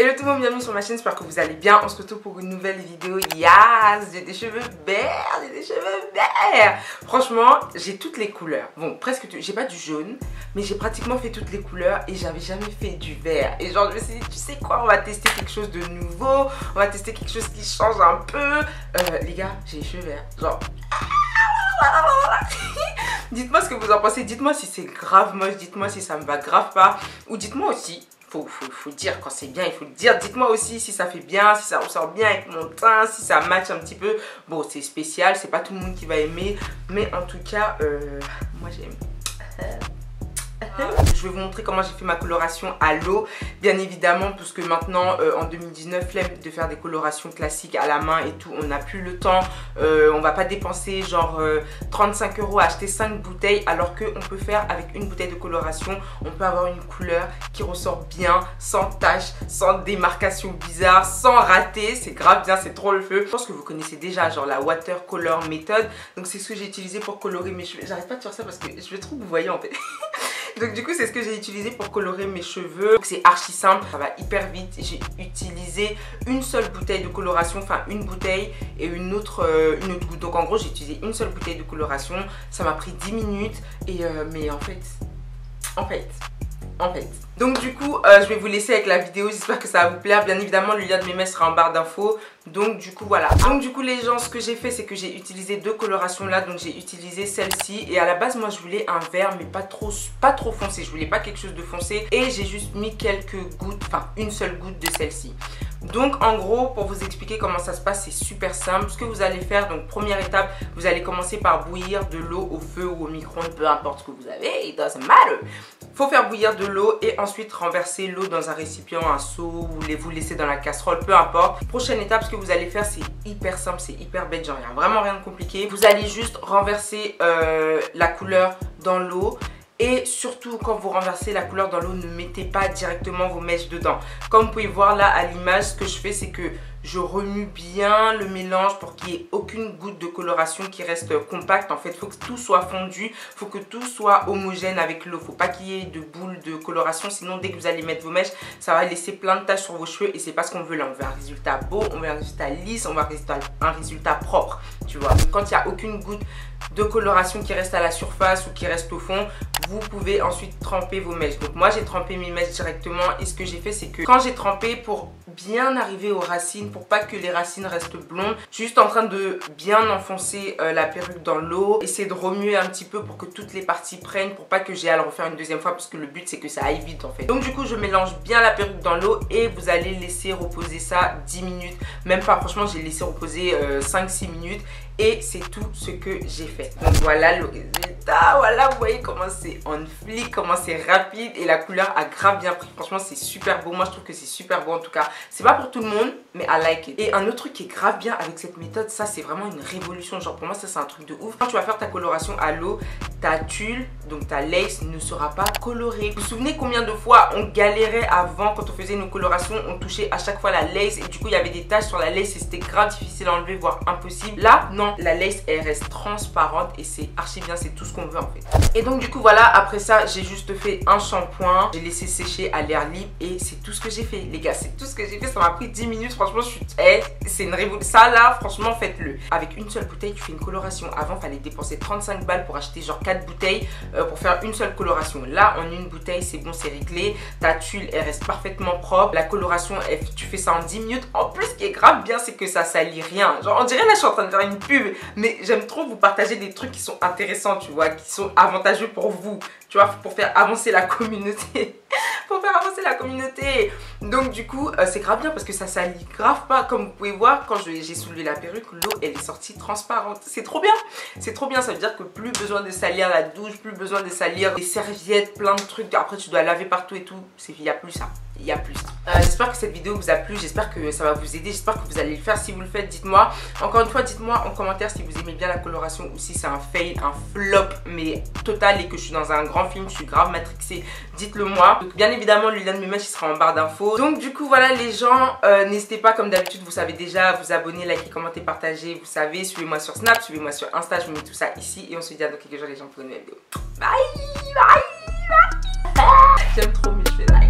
Hello tout le monde, bienvenue sur ma chaîne, j'espère que vous allez bien. On se retrouve pour une nouvelle vidéo. Yes, j'ai des cheveux verts, Franchement, j'ai toutes les couleurs. Bon, presque tout. J'ai pas du jaune, mais j'ai pratiquement fait toutes les couleurs et j'avais jamais fait du vert. Et genre, je me suis dit, tu sais quoi, on va tester quelque chose de nouveau. On va tester quelque chose qui change un peu. Les gars, j'ai les cheveux verts. Genre... Dites-moi ce que vous en pensez. Dites-moi si c'est grave moche. Dites-moi si ça me va grave pas. Ou dites-moi aussi... Faut dire quand c'est bien, il faut le dire. Dites-moi aussi si ça fait bien, si ça ressort bien avec mon teint, si ça match un petit peu. Bon, c'est spécial, c'est pas tout le monde qui va aimer. Mais en tout cas, moi j'aime. Je vais vous montrer comment j'ai fait ma coloration à l'eau, bien évidemment, parce que maintenant en 2019, flemme de faire des colorations classiques à la main et tout, on n'a plus le temps, on va pas dépenser genre 35 € à acheter 5 bouteilles, alors qu'on peut faire avec une bouteille de coloration, on peut avoir une couleur qui ressort bien, sans tache, sans démarcation bizarre, sans rater, c'est grave bien, c'est trop le feu. Je pense que vous connaissez déjà genre la watercolor méthode, donc c'est ce que j'ai utilisé pour colorer mes cheveux. J'arrête pas de faire ça parce que je trouve que vous voyez en fait. Donc du coup c'est ce que j'ai utilisé pour colorer mes cheveux. C'est archi simple, ça va hyper vite. J'ai utilisé une seule bouteille de coloration, enfin une bouteille et une autre goutte. Donc en gros j'ai utilisé une seule bouteille de coloration. Ça m'a pris 10 minutes et mais en fait. Donc du coup je vais vous laisser avec la vidéo, j'espère que ça va vous plaire. Bien évidemment le lien de mes messes sera en barre d'infos. Donc du coup voilà. Donc du coup les gens, ce que j'ai fait c'est que j'ai utilisé deux colorations là. Donc j'ai utilisé celle-ci et à la base moi je voulais un vert mais pas trop foncé. Je voulais pas quelque chose de foncé et j'ai juste mis quelques gouttes, enfin une seule goutte de celle-ci. Donc en gros pour vous expliquer comment ça se passe, c'est super simple. Ce que vous allez faire, donc première étape, vous allez commencer par bouillir de l'eau au feu ou au micro-ondes, peu importe ce que vous avez, it doesn't matter. Faut faire bouillir de l'eau et ensuite renverser l'eau dans un récipient, un seau, ou vous laisser dans la casserole, peu importe. Prochaine étape, ce que vous allez faire, c'est hyper simple, c'est hyper bête, genre vraiment rien de compliqué. Vous allez juste renverser la couleur dans l'eau. Et surtout quand vous renversez la couleur dans l'eau, ne mettez pas directement vos mèches dedans. Comme vous pouvez voir là à l'image, ce que je fais c'est que je remue bien le mélange pour qu'il n'y ait aucune goutte de coloration qui reste compacte. En fait, il faut que tout soit fondu, il faut que tout soit homogène avec l'eau. Il ne faut pas qu'il y ait de boules de coloration, sinon dès que vous allez mettre vos mèches, ça va laisser plein de taches sur vos cheveux et c'est pas ce qu'on veut là. On veut un résultat beau, on veut un résultat lisse, on veut un résultat propre, tu vois. Donc, quand il n'y a aucune goutte de coloration qui reste à la surface ou qui reste au fond, vous pouvez ensuite tremper vos mèches. Donc moi j'ai trempé mes mèches directement et ce que j'ai fait c'est que quand j'ai trempé, pour bien arriver aux racines, pour pas que les racines restent blondes, je suis juste en train de bien enfoncer la perruque dans l'eau, essayer de remuer un petit peu pour que toutes les parties prennent, pour pas que j'ai à le refaire une deuxième fois parce que le but c'est que ça aille vite en fait. Donc du coup je mélange bien la perruque dans l'eau et vous allez laisser reposer ça 10 minutes, même pas, franchement j'ai laissé reposer 5-6 minutes. Et c'est tout ce que j'ai fait. Donc voilà le résultat. Voilà, vous voyez comment c'est on flic, comment c'est rapide. Et la couleur a grave bien pris. Franchement, c'est super beau. Moi, je trouve que c'est super beau en tout cas. C'est pas pour tout le monde, mais I like it. Et un autre truc qui est grave bien avec cette méthode, ça, c'est vraiment une révolution. Genre, pour moi, ça, c'est un truc de ouf. Quand tu vas faire ta coloration à l'eau, ta tulle, donc ta lace, ne sera pas colorée. Vous vous souvenez combien de fois on galérait avant quand on faisait nos colorations? On touchait à chaque fois la lace et du coup, il y avait des taches sur la lace et c'était grave difficile à enlever, voire impossible. Là, non. La lace elle reste transparente et c'est archi bien, c'est tout ce qu'on veut en fait. Et donc du coup voilà, après ça j'ai juste fait un shampoing, j'ai laissé sécher à l'air libre et c'est tout ce que j'ai fait les gars, c'est tout ce que j'ai fait. Ça m'a pris 10 minutes, franchement je suis... c'est une révolution, ça là franchement faites-le. Avec une seule bouteille tu fais une coloration. Avant fallait dépenser 35 balles pour acheter genre 4 bouteilles pour faire une seule coloration. Là en une bouteille c'est bon, c'est réglé. Ta tulle elle reste parfaitement propre. La coloration tu fais ça en 10 minutes. En plus ce qui est grave bien c'est que ça salit rien. Genre on dirait là je suis en train de faire une pub, mais j'aime trop vous partager des trucs qui sont intéressants, tu vois, qui sont avantageux pour vous, tu vois, pour faire avancer la communauté. Pour faire avancer la communauté. Donc du coup c'est grave bien parce que ça salit grave pas. Comme vous pouvez voir, quand j'ai soulevé la perruque, l'eau elle est sortie transparente. C'est trop bien, c'est trop bien. Ça veut dire que plus besoin de salir la douche, plus besoin de salir des serviettes, plein de trucs. Après tu dois laver partout et tout. Il n'y a plus ça. Il y a plus. J'espère que cette vidéo vous a plu, j'espère que ça va vous aider, j'espère que vous allez le faire. Si vous le faites, dites-moi. Encore une fois, dites-moi en commentaire si vous aimez bien la coloration ou si c'est un fail, un flop, mais total et que je suis dans un grand film, je suis grave matrixée. Dites-le moi. Donc, bien évidemment, le lien de mes mèches il sera en barre d'infos. Donc du coup, voilà les gens, n'hésitez pas comme d'habitude, vous savez déjà, à vous abonner, liker, commenter, partager, vous savez. Suivez-moi sur Snap, suivez-moi sur Insta, je vous mets tout ça ici. Et on se dit à dans quelques jours les gens pour une nouvelle vidéo. Bye, bye, bye. J'aime trop mes cheveux là.